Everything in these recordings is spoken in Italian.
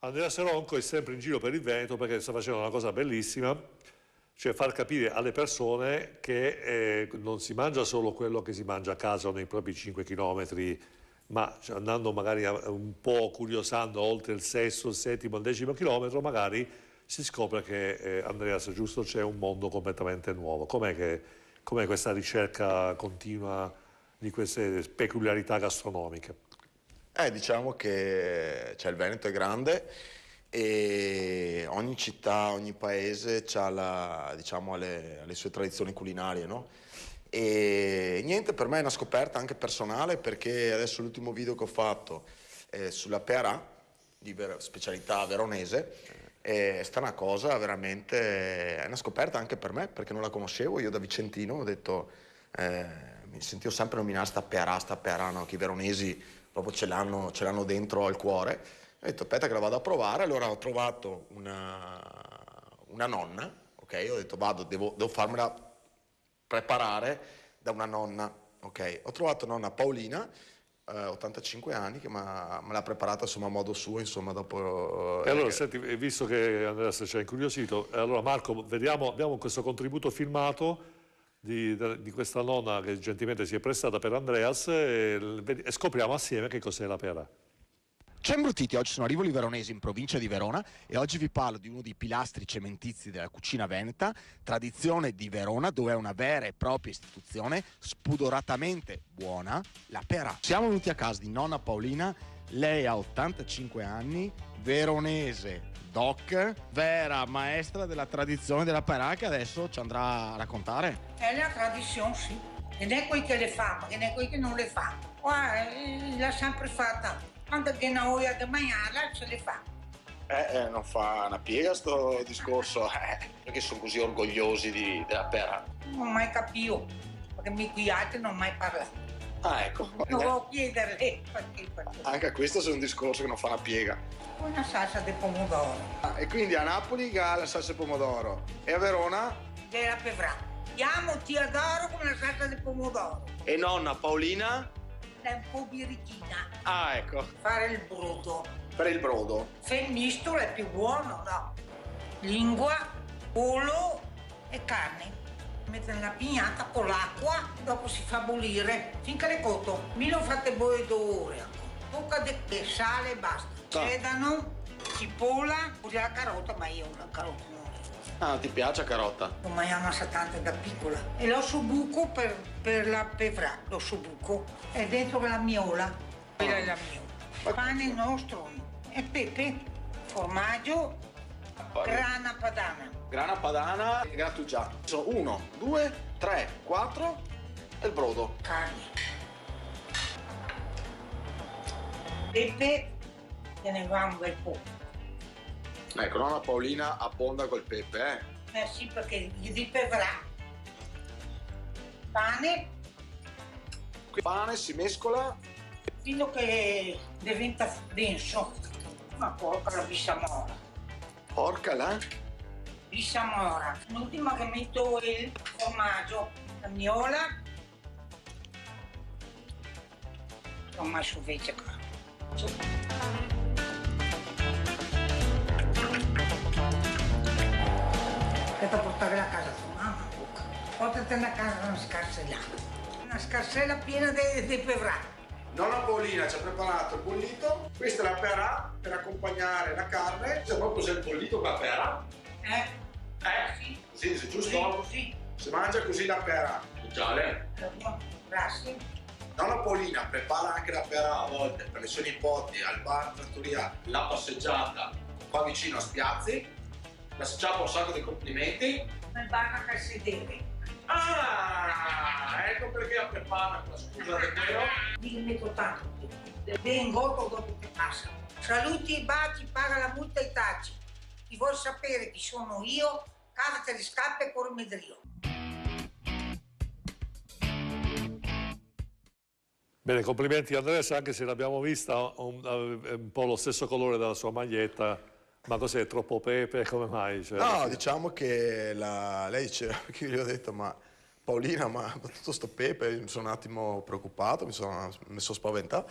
Andrea Seronco è sempre in giro per il Veneto perché sta facendo una cosa bellissima, cioè far capire alle persone che non si mangia solo quello che si mangia a casa o nei propri 5 chilometri, ma cioè, andando magari un po' curiosando oltre il sesto, il settimo, il 10° chilometro, magari si scopre che, Andreas, giusto, c'è un mondo completamente nuovo. Com'è questa ricerca continua di queste peculiarità gastronomiche? Diciamo che il Veneto è grande e ogni città, ogni paese ha diciamo, le sue tradizioni culinarie, no? E niente, per me è una scoperta anche personale perché adesso l'ultimo video che ho fatto sulla Pearà, specialità veronese, è stata una cosa veramente, è una scoperta anche per me perché non la conoscevo. Io da vicentino ho detto, mi sentivo sempre nominare sta Pearà, no? Che i veronesi proprio ce l'hanno dentro al cuore. Ho detto aspetta che la vado a provare, allora ho trovato una nonna, ok? Ho detto devo farmela preparare da una nonna, ok? Ho trovato nonna Paolina, 85 anni, che me l'ha preparata insomma a modo suo, insomma dopo... E allora, senti, visto che Andrea ci ha incuriosito, allora Marco, abbiamo questo contributo filmato di questa nonna che gentilmente si è prestata per Andreas e scopriamo assieme che cos'è la Pearà. Ciao imbruttiti, oggi sono a Rivoli Veronese in provincia di Verona e oggi vi parlo di uno dei pilastri cementizi della cucina veneta, tradizione di Verona, dove è una vera e propria istituzione, spudoratamente buona, la Pearà. Siamo venuti a casa di nonna Paolina, lei ha 85 anni, veronese, doc, vera maestra della tradizione della Pearà che adesso ci andrà a raccontare. È la tradizione, sì. E non è qui che le fa, ma non è qui che non le fa. L'ha sempre fatta. Quando che una voglia di mangiarla, se le fa. Non fa una piega sto discorso, perché sono così orgogliosi della Pearà. Non ho mai capito, perché mi qui altri non ho mai parlato. Ah, ecco. Non devo chiederle perché. Anche questo è un discorso che non fa una piega. Una salsa di pomodoro. E quindi a Napoli la salsa di pomodoro e a Verona? Della Pevrà. Io ti adoro con la salsa di pomodoro. E nonna Paolina? È un po' birichina. Ah, ecco. Fare il brodo. Per il brodo. Se il misto è più buono, no? Lingua, pollo e carne. Mette nella pignata con l'acqua, dopo si fa bollire finché è cotto. Mi lo fate voi 2 ore. Poca di sale e basta. Sedano, cipolla, pure la carota, ma io la carota non. Ah, ti piace la carota? L'ho mangiata 70 da piccola. E l'ossobuco per la Pevrà, l'ossobuco. È dentro la miola. Quella è la miola. Pane nostro e pepe, formaggio, grana padana. Grana padana e grattugiato. Sono 1, 2, 3, 4 e il brodo. Carne. Pepe, te ne va un bel po'. Ecco, nonna Paolina abbonda col pepe, Sì, perché gli di Pevrà. Pane. Pane si mescola. Fino che diventa denso. Ma porca la bissamora. Porca la? Bissamora. L'ultima che metto il formaggio, la miola. Ormai su vece qua. Aspetta a portare la casa tua mamma. Portati a casa una scarsella. Una scarsella piena di Pevrà. Nonna Paolina ci ha preparato il bollito. Questa è la Pearà per accompagnare la carne. C'è proprio il bollito con la Pearà. Sì. Così, giusto? Sì. Si mangia così la Pearà. Giale. Grazie. Nonna Paolina prepara anche la Pearà a volte per le sue nipoti al bar trattoria La Passeggiata qua vicino a Spiazzi. La Sciappa un sacco di complimenti. Nel bar a sedere. Ah, ecco perché la prepara con la scusa del vero. Li metto tanto. Vengo dopo che passa. Saluti e baci, paga la multa e taci. Chi vuol sapere chi sono io, cavate le scarpe e corri medrio. Bene, complimenti Andrea, anche se l'abbiamo vista un po' lo stesso colore della sua maglietta. Ma cos'è, troppo pepe? Come mai? Cioè, No, diciamo che lei diceva, perché gli ho detto, ma Paolina, ma tutto sto pepe, mi sono un attimo preoccupato, mi sono spaventato.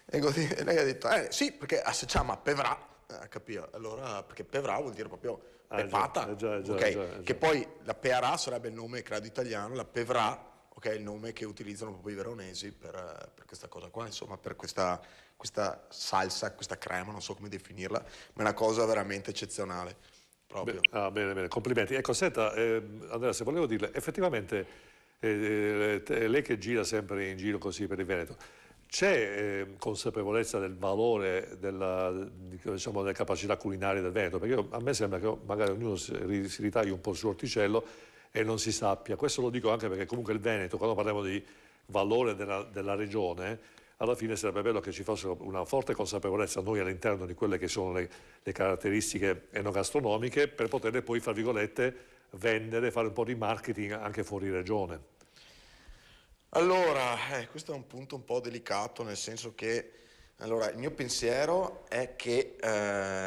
E lei ha detto, sì, perché si chiama Pevrà, a capire. Allora, perché Pevrà vuol dire proprio pepata, già, ok? Che poi la Pearà sarebbe il nome, credo, italiano, la Pevrà, ok, è il nome che utilizzano proprio i veronesi per questa cosa qua, insomma, per questa salsa, questa crema, non so come definirla, ma è una cosa veramente eccezionale, proprio. Bene, complimenti. Ecco, senta, Andrea, se volevo dirle, effettivamente lei che gira sempre in giro così per il Veneto, c'è consapevolezza del valore diciamo, delle capacità culinarie del Veneto? Perché a me sembra che magari ognuno si ritagli un po' il suo orticello e non si sappia. Questo lo dico anche perché comunque il Veneto, quando parliamo di valore della regione, alla fine sarebbe bello che ci fosse una forte consapevolezza noi all'interno di quelle che sono le caratteristiche enogastronomiche per poterle poi, fra virgolette, vendere, fare un po' di marketing anche fuori regione. Allora, questo è un punto un po' delicato, nel senso che allora, il mio pensiero è che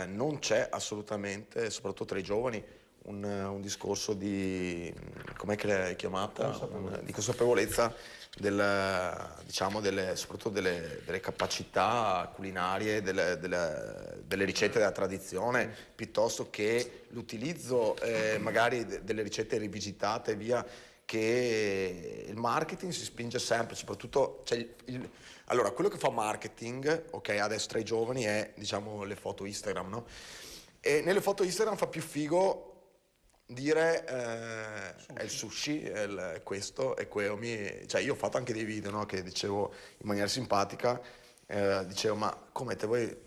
non c'è assolutamente, soprattutto tra i giovani, un discorso di, com'è che l'hai chiamata? Di consapevolezza diciamo soprattutto delle capacità culinarie, delle ricette della tradizione, piuttosto che l'utilizzo magari delle ricette rivisitate e via, che il marketing si spinge sempre, soprattutto, cioè, allora, quello che fa marketing, ok, adesso tra i giovani è, diciamo, le foto Instagram, no? E nelle foto Instagram fa più figo dire è il sushi, è questo e quello. Cioè, io ho fatto anche dei video, no, che dicevo in maniera simpatica, dicevo, ma come te vuoi,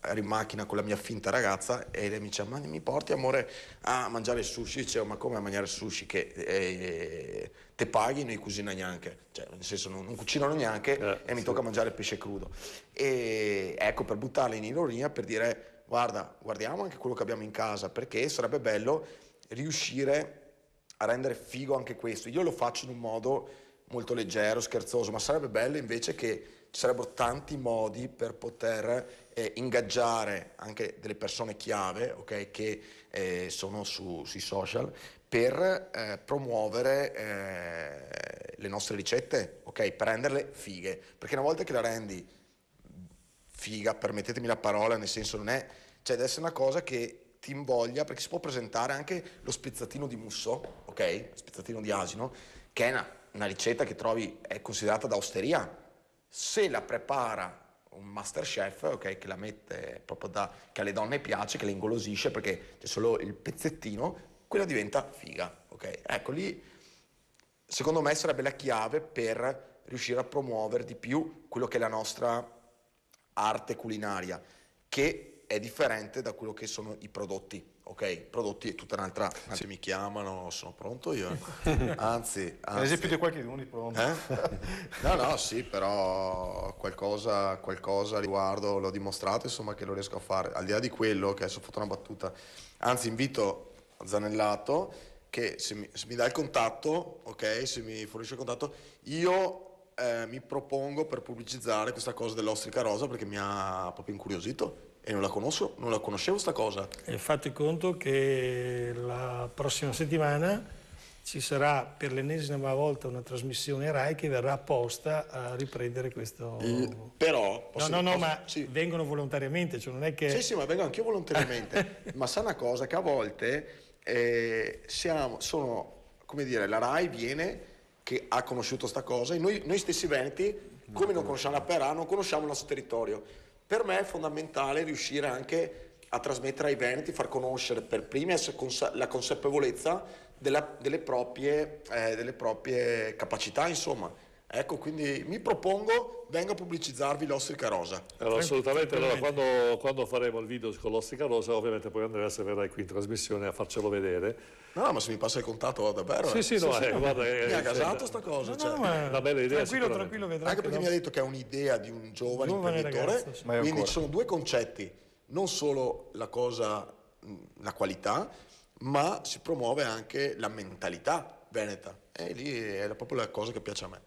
ero in macchina con la mia finta ragazza e lei mi diceva, ma mi porti amore a mangiare il sushi? Dicevo, ma come a mangiare il sushi che te paghi, non cucina neanche, cioè nel senso non cucinano neanche e mi tocca mangiare il pesce crudo. E ecco, per buttarla in ironia, per dire, guardiamo anche quello che abbiamo in casa, perché sarebbe bello riuscire a rendere figo anche questo. Io lo faccio in un modo molto leggero, scherzoso, ma sarebbe bello invece che ci sarebbero tanti modi per poter ingaggiare anche delle persone chiave, ok, che sono sui social, per promuovere le nostre ricette, ok, per renderle fighe, perché una volta che la rendi figa, permettetemi la parola, nel senso non è, cioè deve essere una cosa che ti invoglia, perché si può presentare anche lo spezzatino di musso, ok, spezzatino di asino, che è una ricetta che trovi, è considerata da osteria. Se la prepara un master chef, ok, che la mette proprio che alle donne piace, che le ingolosisce perché c'è solo il pezzettino, quella diventa figa, ok? Ecco, lì secondo me sarebbe la chiave per riuscire a promuovere di più quello che è la nostra arte culinaria, che è differente da quello che sono i prodotti. Ok, prodotti è tutta un'altra. Se mi chiamano, sono pronto io. Anzi. Ad esempio di qualche uno di pronto. No, sì, però qualcosa riguardo l'ho dimostrato, insomma, che lo riesco a fare. Al di là di quello, che adesso ho fatto una battuta, anzi invito Zanellato che se mi dà il contatto, ok, se mi fornisce il contatto, io mi propongo per pubblicizzare questa cosa dell'ostrica rosa, perché mi ha proprio incuriosito. E non la conoscevo sta cosa. E fate conto che la prossima settimana ci sarà per l'ennesima volta una trasmissione Rai che verrà apposta a riprendere questo. Però ma sì. Vengono volontariamente, cioè non è che. Sì, ma vengo anch'io volontariamente. Ma sa una cosa, che a volte sono, come dire, la Rai viene che ha conosciuto sta cosa e noi stessi veneti, come non conosciamo la Pearà, non conosciamo il nostro territorio. Per me è fondamentale riuscire anche a trasmettere ai veneti, far conoscere per primi la consapevolezza delle proprie capacità, insomma. Ecco, quindi mi propongo, vengo a pubblicizzarvi l'ostrica rosa. Allora, assolutamente, allora, quando faremo il video con l'ostrica rosa, ovviamente poi Andrea se verrai qui in trasmissione a farcelo vedere. No, ma se mi passa il contatto davvero. Sì, guarda, mi ha gasato sta cosa. Una bella idea. Tranquillo, vedrai. Anche perché mi ha detto che è un'idea di un giovane imprenditore. Ragazzo, sì. Quindi ci sono due concetti, non solo la qualità, ma si promuove anche la mentalità veneta. E lì è proprio la cosa che piace a me.